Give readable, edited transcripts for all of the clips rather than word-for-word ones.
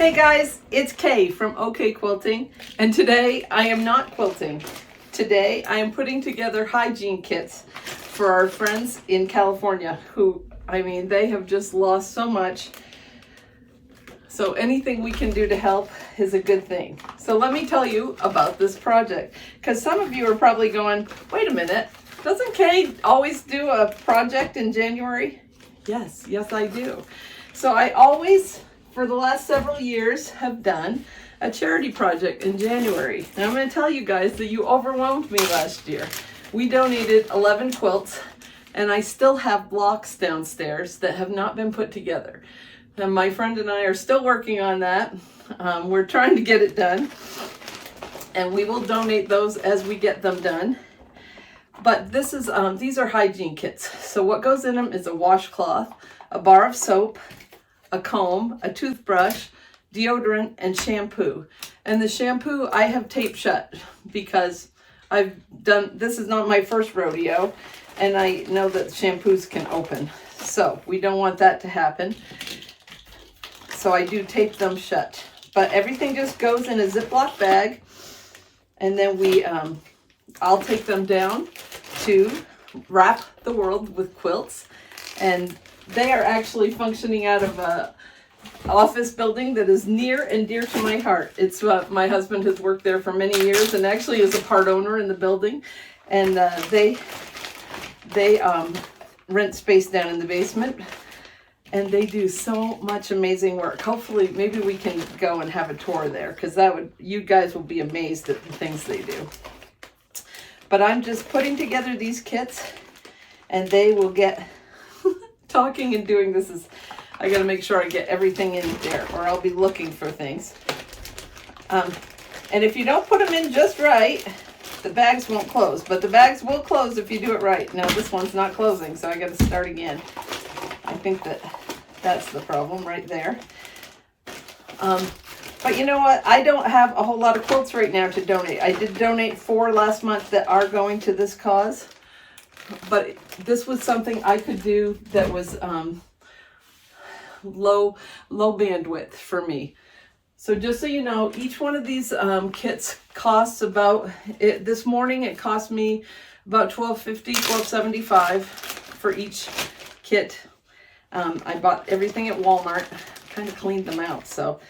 Hey guys, it's Kay from OK Quilting, and today I am not quilting. Today I am putting together hygiene kits for our friends in California who, they have just lost so much. So anything we can do to help is a good thing. So let me tell you about this project, because some of you are probably going, wait a minute, doesn't Kay always do a project in January? Yes, I do. So I always, for the last several years, have done a charity project in January. And I'm going to tell you guys that you overwhelmed me last year. We donated 11 quilts, and I still have blocks downstairs that have not been put together. And my friend and I are still working on that. We're trying to get it done, and we will donate those as we get them done. But this is these are hygiene kits. So what goes in them is a washcloth, a bar of soap, a comb, a toothbrush, deodorant, and shampoo. And the shampoo I have taped shut because this is not my first rodeo, and I know that shampoos can open. So we don't want that to happen. So I do tape them shut. But everything just goes in a Ziploc bag, and then I'll take them down to Wrap the World with Quilts. And they are actually functioning out of a office building that is near and dear to my heart. It's my husband has worked there for many years and actually is a part owner in the building. And they rent space down in the basement. And they do so much amazing work. Hopefully, maybe we can go and have a tour there, because you guys will be amazed at the things they do. But I'm just putting together these kits, and they will get talking and doing this. I got to make sure I get everything in there, or I'll be looking for things. And if you don't put them in just right, the bags won't close. But the bags will close if you do it right. Now this one's not closing, so I got to start again. I think that's the problem right there. But you know what? I don't have a whole lot of quilts right now to donate. I did donate 4 last month that are going to this cause. But this was something I could do that was low bandwidth for me. So just so you know, each one of these kits costs about, this morning it cost me about $12.50, $12.75 for each kit. I bought everything at Walmart, kind of cleaned them out, so,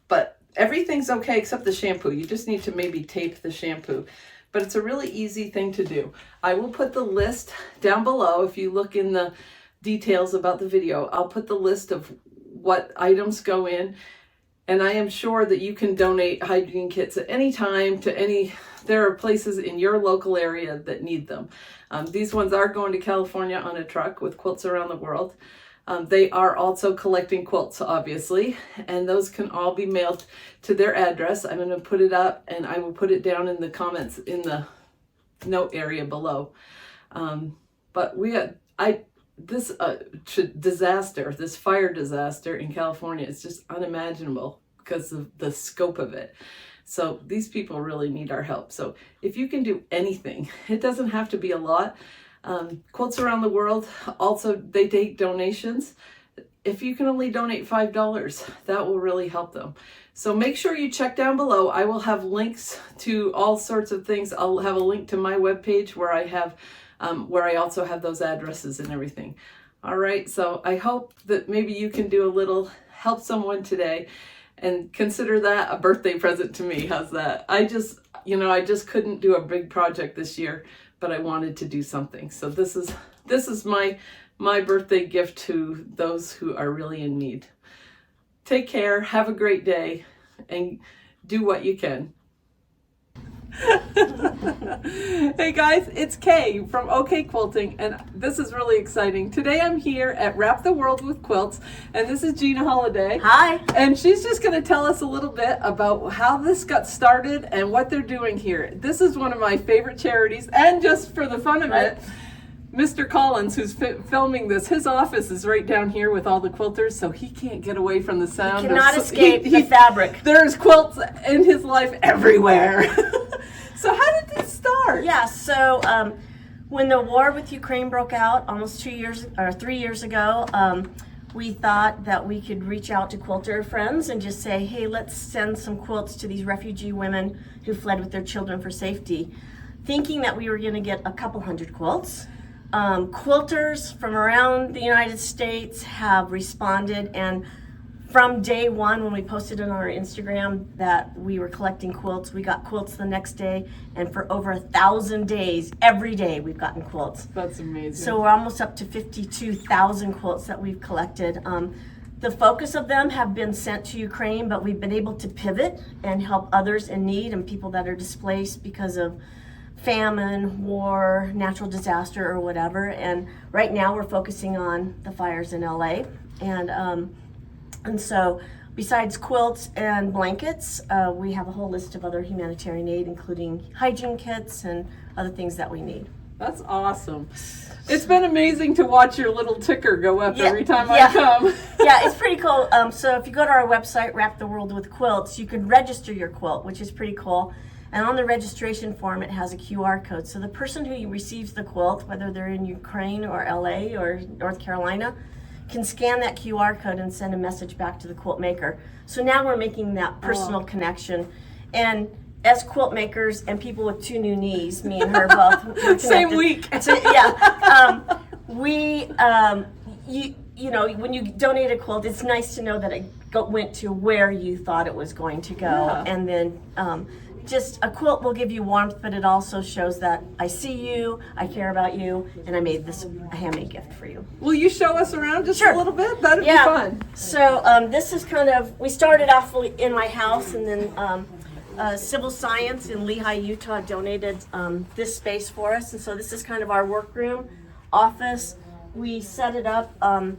but everything's okay except the shampoo. You just need to maybe tape the shampoo, but it's a really easy thing to do. I will put the list down below. If you look in the details about the video, I'll put the list of what items go in, and I am sure that you can donate hygiene kits at any time to there are places in your local area that need them. These ones are going to California on a truck with Quilts Around the World. They are also collecting quilts, obviously, and those can all be mailed to their address. I'm going to put it up, and I will put it down in the comments in the note area below. But this disaster, this fire disaster in California is just unimaginable because of the scope of it. So these people really need our help. So if you can do anything, it doesn't have to be a lot. Quilts Around the World, also they take donations. If you can only donate $5, that will really help them. So make sure you check down below. I will have links to all sorts of things. I'll have a link to my webpage where I also have those addresses and everything. All right, so I hope that maybe you can do a little help someone today. And consider that a birthday present to me. How's that? I just couldn't do a big project this year, but I wanted to do something. So this is my birthday gift to those who are really in need. Take care, have a great day, and do what you can. Hey guys, it's Kay from OK Quilting, and this is really exciting. Today I'm here at Wrap the World with Quilts, and this is Gina Holiday. Hi. And she's just going to tell us a little bit about how this got started and what they're doing here. This is one of my favorite charities, and just for the fun of it, Mr. Collins, who's filming this, his office is right down here with all the quilters, so he can't get away from the sound. He cannot escape the fabric. There's quilts in his life everywhere. So how did this start? Yeah, so when the war with Ukraine broke out almost 3 years ago, we thought that we could reach out to quilter friends and just say, hey, let's send some quilts to these refugee women who fled with their children for safety, thinking that we were going to get a couple hundred quilts. Quilters from around the United States have responded, and from day one when we posted on our Instagram that we were collecting quilts, we got quilts the next day, and for over 1,000 days, every day we've gotten quilts. That's amazing. So we're almost up to 52,000 quilts that we've collected. The focus of them have been sent to Ukraine, but we've been able to pivot and help others in need and people that are displaced because of famine, war, natural disaster, or whatever. And right now we're focusing on the fires in LA. And so besides quilts and blankets, we have a whole list of other humanitarian aid, including hygiene kits and other things that we need. That's awesome. It's been amazing to watch your little ticker go up every time I Yeah. come. Yeah, it's pretty cool. So if you go to our website, Wrap the World with Quilts, you can register your quilt, which is pretty cool. And on the registration form, it has a QR code. So the person who receives the quilt, whether they're in Ukraine or LA or North Carolina, can scan that QR code and send a message back to the quilt maker. So now we're making that personal connection. And as quilt makers and people with two new knees, me and her both, we're Same connected. week. So, yeah. You know, when you donate a quilt, it's nice to know that it went to where you thought it was going to go. Yeah. And then just a quilt will give you warmth, but it also shows that I see you, I care about you, and I made this a handmade gift for you. Will you show us around just Sure. a little bit? That'd be fun. So this is kind of, we started off in my house, and then Civil Science in Lehigh, Utah donated this space for us. And so this is kind of our workroom, office. We set it up to...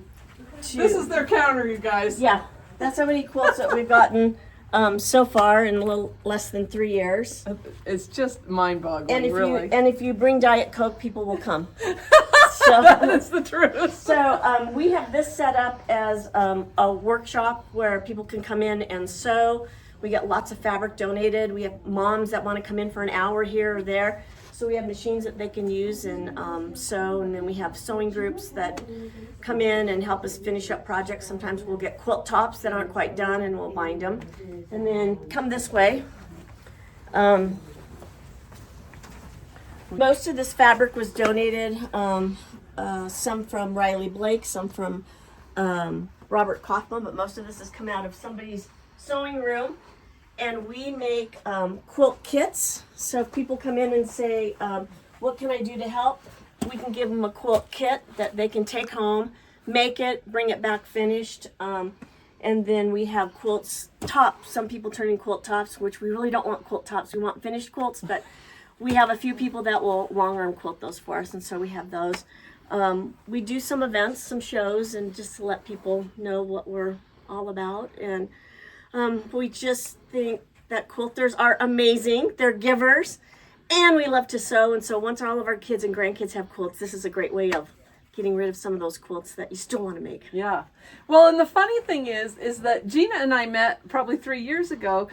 This is their counter, you guys. Yeah, that's how many quilts that we've gotten so far in a little less than 3 years. It's just mind-boggling, And really. if you bring Diet Coke, people will come. So, That's the truth. so we have this set up as a workshop where people can come in and sew. We get lots of fabric donated. We have moms that want to come in for an hour here or there. So we have machines that they can use and sew, and then we have sewing groups that come in and help us finish up projects. Sometimes we'll get quilt tops that aren't quite done and we'll bind them. And then come this way. Most of this fabric was donated, some from Riley Blake, some from Robert Kaufman, but most of this has come out of somebody's sewing room. And we make quilt kits. So if people come in and say, what can I do to help? We can give them a quilt kit that they can take home, make it, bring it back finished. And then we have quilts tops. Some people turn in quilt tops, which we really don't want quilt tops. We want finished quilts, but we have a few people that will long arm quilt those for us. And so we have those. We do some events, some shows, and just to let people know what we're all about. And we just think that quilters are amazing. They're givers, and we love to sew. And so once all of our kids and grandkids have quilts, this is a great way of getting rid of some of those quilts that you still want to make. Yeah. Well, and the funny thing is that Gina and I met probably 3 years ago.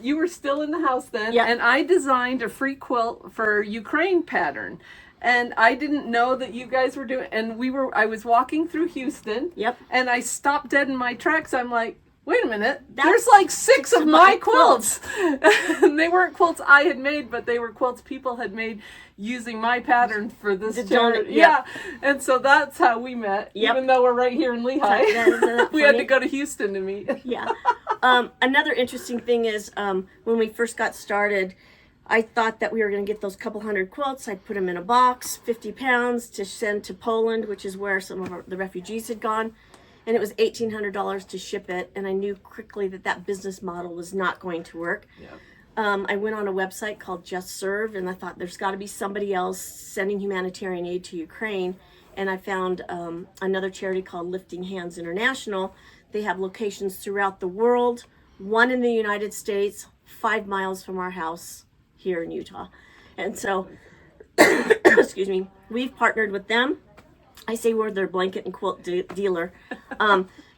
You were still in the house then, Yeah. and I designed a free quilt for Ukraine pattern. And I didn't know that you guys were doing, and I was walking through Houston. Yep. And I stopped dead in my tracks. I'm like, wait a minute, That's there's like six of my quilts. quilts. And they weren't quilts I had made, but they were quilts people had made using my pattern for this charity. Yeah. And so that's how we met, Yep. even though we're right here in Lehigh. Isn't that We had funny? to go to Houston to meet. Yeah. Another interesting thing is when we first got started, I thought that we were going to get those couple hundred quilts. I'd put them in a box, 50 pounds, to send to Poland, which is where some of the refugees had gone. And it was $1,800 to ship it. And I knew quickly that business model was not going to work. Yeah. I went on a website called Just Serve, and I thought there's got to be somebody else sending humanitarian aid to Ukraine. And I found another charity called Lifting Hands International. They have locations throughout the world, one in the United States, 5 miles from our house here in Utah. And so, excuse me, we've partnered with them. I say we're their blanket and quilt dealer.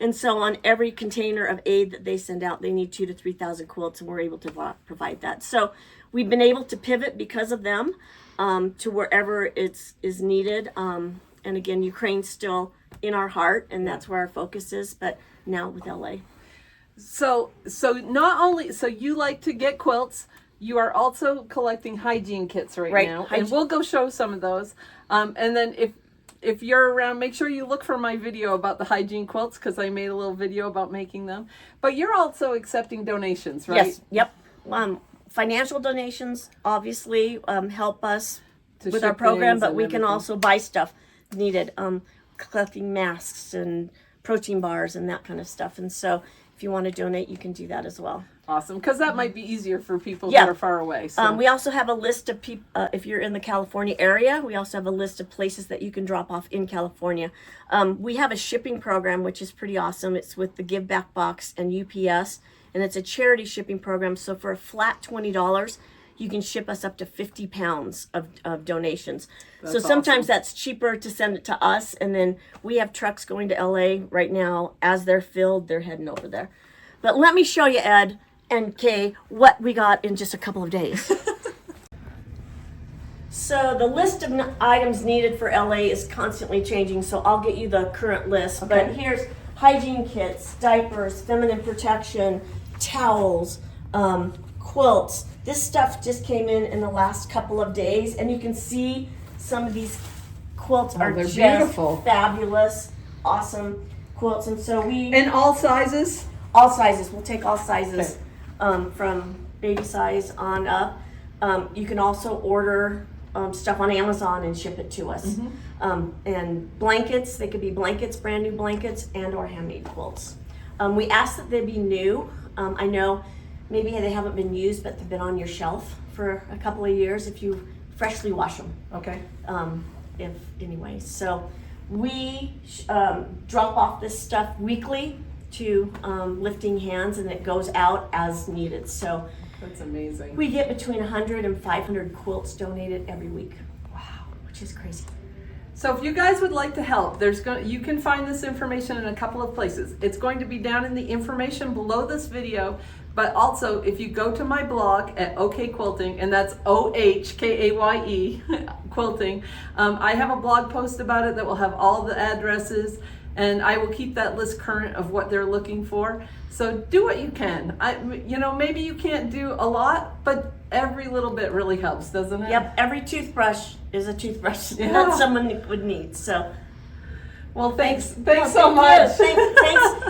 And so on every container of aid that they send out, they need 2,000 to 3,000 quilts, and we're able to provide that. So we've been able to pivot because of them to wherever it's needed. And And again, Ukraine's still in our heart, and that's where our focus is, but now with LA. So not only, so you like to get quilts, you are also collecting hygiene kits right now. And we'll go show some of those. And then if you're around, make sure you look for my video about the hygiene quilts, because I made a little video about making them. But you're also accepting donations, right? Yes, yep. Financial donations obviously help us with our program, but we can also buy stuff needed, collecting masks and protein bars and that kind of stuff. And so if you want to donate, you can do that as well. Awesome, because that might be easier for people that are far away. So. We also have a list of people, if you're in the California area, we also have a list of places that you can drop off in California. We have a shipping program, which is pretty awesome. It's with the Give Back Box and UPS, and it's a charity shipping program. So for a flat $20, you can ship us up to 50 pounds of donations. So sometimes that's cheaper to send it to us, and then we have trucks going to LA right now. As they're filled, they're heading over there. But let me show you, Ed and Kay, what we got in just a couple of days. So the list of items needed for LA is constantly changing, so I'll get you the current list. Okay. But here's hygiene kits, diapers, feminine protection, towels, quilts. This stuff just came in the last couple of days, and you can see some of these quilts are just beautiful, fabulous, awesome quilts. And so in all sizes? All sizes. We'll take all sizes, from baby size on up. You can also order stuff on Amazon and ship it to us. And blankets, they could be blankets, brand new blankets, and or handmade quilts. We ask that they be new. I know maybe they haven't been used, but they've been on your shelf for a couple of years if you freshly wash them. Okay. Anyway, so we drop off this stuff weekly to Lifting Hands, and it goes out as needed. So that's amazing. We get between 100 and 500 quilts donated every week. Wow, which is crazy. So if you guys would like to help, you can find this information in a couple of places. It's going to be down in the information below this video, but also if you go to my blog at OK Quilting, and that's OHKAYE Quilting, I have a blog post about it that will have all the addresses, and I will keep that list current of what they're looking for. So do what you can. Maybe you can't do a lot, but every little bit really helps, doesn't it? Yep, every toothbrush is a toothbrush that someone would need. So, well, thanks so much. Thanks.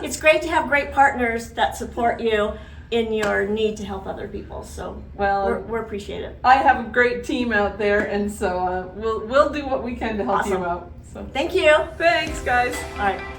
It's great to have great partners that support you in your need to help other people. So, we're appreciative. I have a great team out there, and so we'll do what we can to help you out. So thank you. Thanks, guys. All right.